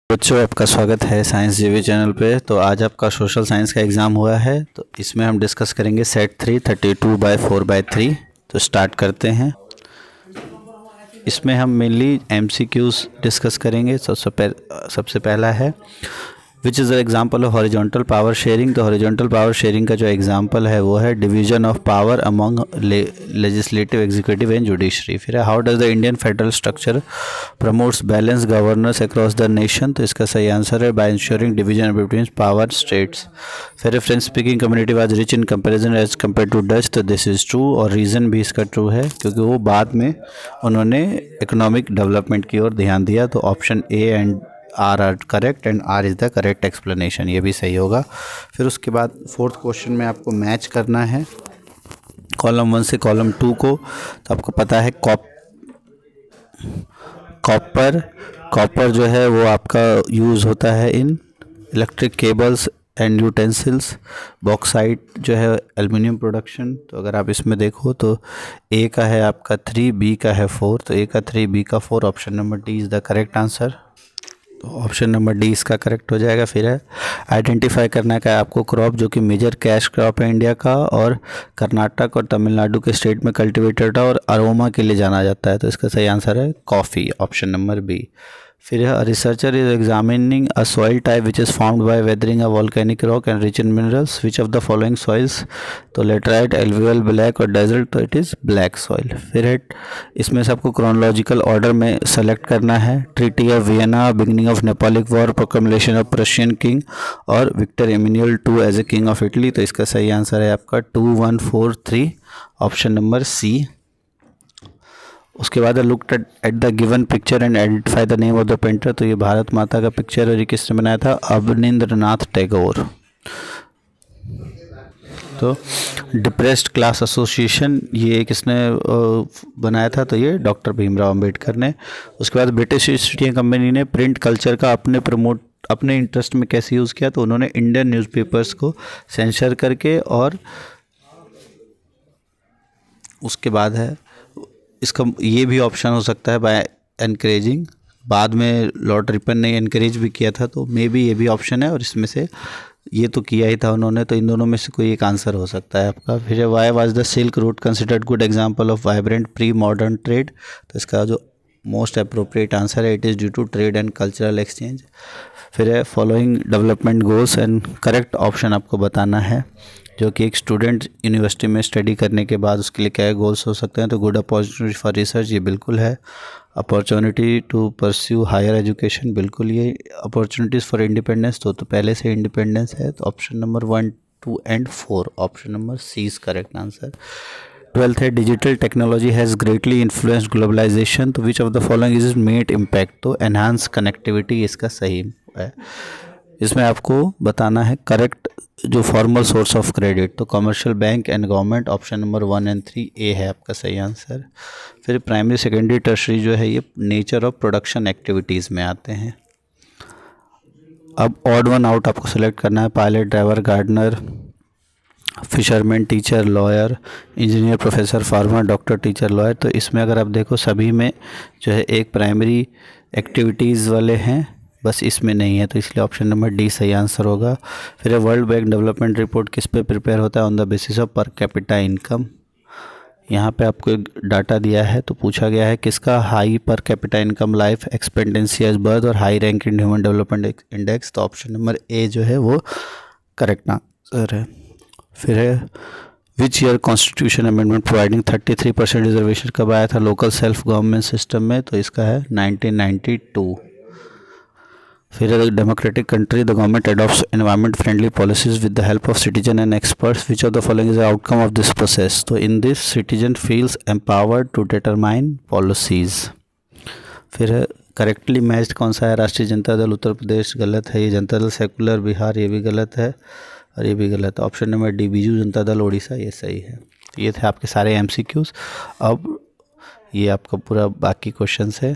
बच्चों, आपका स्वागत है साइंस जीवी चैनल पे। तो आज आपका सोशल साइंस का एग्ज़ाम हुआ है, तो इसमें हम डिस्कस करेंगे सेट 3 32/4/3। तो स्टार्ट करते हैं। इसमें हम मेनली एमसीक्यूज डिस्कस करेंगे। सबसे पहला है which is the example of horizontal power sharing. तो हॉरिजॉन्टल पावर शेयरिंग का जो एग्जाम्पल है वो है division of power among legislative, executive and judiciary. फिर है how does the Indian federal structure promotes balance governance across the nation. तो इसका सही आंसर है by insuring division between power states. फिर है French speaking community was rich in comparison as compare to Dutch. तो this is true, और reason भी इसका ट्रू है क्योंकि वो बाद में उन्होंने इकोनॉमिक डेवलपमेंट की ओर ध्यान दिया। तो option A and R R correct and R is the correct explanation, ये भी सही होगा। फिर उसके बाद फोर्थ क्वेश्चन में आपको मैच करना है कॉलम 1 से कॉलम 2 को। तो आपको पता है कॉपर जो है वो आपका यूज़ होता है इन electric cables and utensils. Bauxite जो है एल्युमिनियम प्रोडक्शन। तो अगर आप इसमें देखो तो ए का है आपका 3, बी का है 4। तो ए का 3, बी का 4, option number D is the correct answer. तो ऑप्शन नंबर डी इसका करेक्ट हो जाएगा। फिर है आइडेंटिफाई करना का है आपको क्रॉप जो कि मेजर कैश क्रॉप है इंडिया का, और कर्नाटक और तमिलनाडु के स्टेट में कल्टिवेटेड है और अरोमा के लिए जाना जाता है। तो इसका सही आंसर है कॉफ़ी, ऑप्शन नंबर बी। फिर है researcher is examining a soil type which is formed by weathering a volcanic rock and rich in minerals. Which of the following soils. तो लेटराइट, एल्वियल, ब्लैक और desert. तो it is black soil. फिर है इसमें से आपको chronological order में select करना है। Treaty of Vienna, beginning of Napoleonic war, proclamation of Prussian king और Victor Emmanuel II as a king of Italy. तो इसका सही आंसर है आपका 2143, ऑप्शन नंबर सी। उसके बाद look at the given picture and identify the name of the painter. तो ये भारत माता का पिक्चर और ये किसने बनाया था? अवनींद्रनाथ टैगोर। तो डिप्रेस्ड क्लास एसोसिएशन ये किसने बनाया था? तो ये डॉक्टर भीमराव अंबेडकर ने। उसके बाद ब्रिटिश ईस्ट इंडिया कंपनी ने प्रिंट कल्चर का अपने इंटरेस्ट में कैसे यूज़ किया? तो उन्होंने इंडियन न्यूज़पेपर्स को सेंसर करके, और उसके बाद है इसका ये भी ऑप्शन हो सकता है बाय एनकरेजिंग। बाद में लॉर्ड रिपन ने एनकरेज भी किया था, तो मे बी ये भी ऑप्शन है, और इसमें से ये तो किया ही था उन्होंने। तो इन दोनों में से कोई एक आंसर हो सकता है आपका। फिर why was the silk route considered good example of vibrant pre modern trade. तो इसका जो मोस्ट अप्रोप्रिएट आंसर है it is due to trade and cultural exchange. फिर है following development goals and correct option आपको बताना है, जो कि एक स्टूडेंट यूनिवर्सिटी में स्टडी करने के बाद उसके लिए क्या गोल्स हो सकते हैं। तो गुड अपॉर्चुनिटी फॉर रिसर्च, ये बिल्कुल है। Opportunity to pursue higher education, बिल्कुल ये। अपॉर्चुनिटीज़ फॉर इंडिपेंडेंस, तो पहले से इंडिपेंडेंस है। तो option number 1, 2 and 4, option number C is correct answer. 12th है digital technology has greatly influenced globalization. तो which of the following is made impact. तो एनहांस कनेक्टिविटी इसका सही है। इसमें आपको बताना है करेक्ट जो फॉर्मल सोर्स ऑफ क्रेडिट। तो commercial bank and government, option number 1 and 3 A है आपका सही आंसर। फिर प्राइमरी, सेकेंडरी, टर्शरी जो है ये नेचर ऑफ प्रोडक्शन एक्टिविटीज़ में आते हैं। अब ऑड वन आउट आपको सेलेक्ट करना है। Pilot, driver, gardener, fisherman, teacher, lawyer, engineer, professor, farmer, doctor, teacher, lawyer. तो इसमें अगर आप देखो सभी में जो है एक प्राइमरी एक्टिविटीज़ वाले हैं, बस इसमें नहीं है। तो इसलिए ऑप्शन नंबर डी सही आंसर होगा। फिर वर्ल्ड बैंक डेवलपमेंट रिपोर्ट किस पे प्रिपेयर होता है? ऑन द बेसिस ऑफ पर कैपिटा इनकम। यहाँ पे आपको एक डाटा दिया है, तो पूछा गया है किसका high per capita income, life expectancy as birth और high rank in human development index. तो ऑप्शन नंबर ए जो है वो करेक्ट आंसर है। फिर है which year constitution amendment providing 33% reservation कब आया था लोकल सेल्फ गवर्नमेंट सिस्टम में? तो इसका है 1992। फिर democratic country the government adopts environment friendly policies with the help of citizen and experts. Which of the following is the outcome of this process. तो in this citizen feels empowered to determine policies. फिर correctly matched कौन सा है? राष्ट्रीय जनता दल उत्तर प्रदेश गलत है, ये Janata Dal secular Bihar ये भी गलत है, और ये भी गलत है। Option number D Biju Janata Dal Orissa ये सही है। तो ये थे आपके सारे एमसीक्यूज। अब ये आपका पूरा बाकी क्वेश्चन है।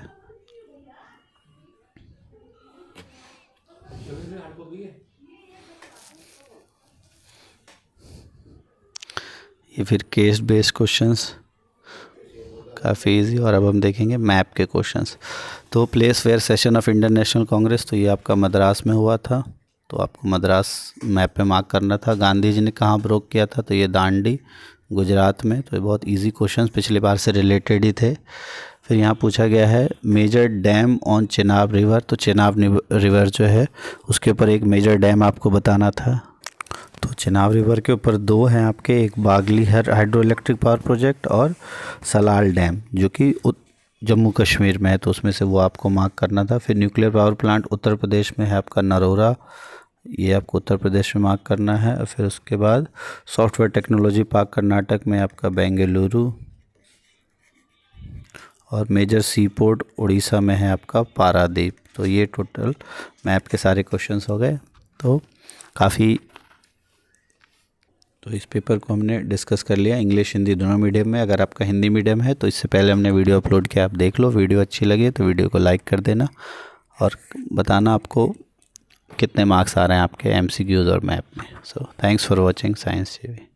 ये फिर केस बेस्ड क्वेश्चंस काफ़ी इजी, और अब हम देखेंगे मैप के क्वेश्चंस। तो place where session of Indian National Congress, तो ये आपका मद्रास में हुआ था, तो आपको मद्रास मैप पे मार्क करना था। गांधी जी ने कहाँ ब्रोक किया था, तो ये दांडी गुजरात में। तो ये बहुत इजी क्वेश्चंस पिछली बार से रिलेटेड ही थे। फिर यहाँ पूछा गया है major dam on Chenab river, तो चेनाब रिवर जो है उसके ऊपर एक मेजर डैम आपको बताना था। तो चेनाब रिवर के ऊपर दो हैं आपके, एक Bagli hydro electric power project और सलाल डैम जो कि जम्मू कश्मीर में है, तो उसमें से वो आपको मार्क करना था। फिर nuclear power plant Uttar Pradesh में है आपका नरोरा, ये आपको उत्तर प्रदेश में मार्क करना है। और फिर उसके बाद सॉफ्टवेयर टेक्नोलॉजी पार्क कर्नाटक में आपका बेंगलुरु, और मेजर सी पोर्ट उड़ीसा में है आपका पारादीप। तो ये टोटल मैप के सारे क्वेश्चंस हो गए। तो काफ़ी, तो इस पेपर को हमने डिस्कस कर लिया इंग्लिश हिंदी दोनों मीडियम में। अगर आपका हिंदी मीडियम है तो इससे पहले हमने वीडियो अपलोड किया, आप देख लो। वीडियो अच्छी लगी तो वीडियो को लाइक कर देना और बताना आपको कितने मार्क्स आ रहे हैं आपके MCQs और मैप में। So thanks for watching science TV.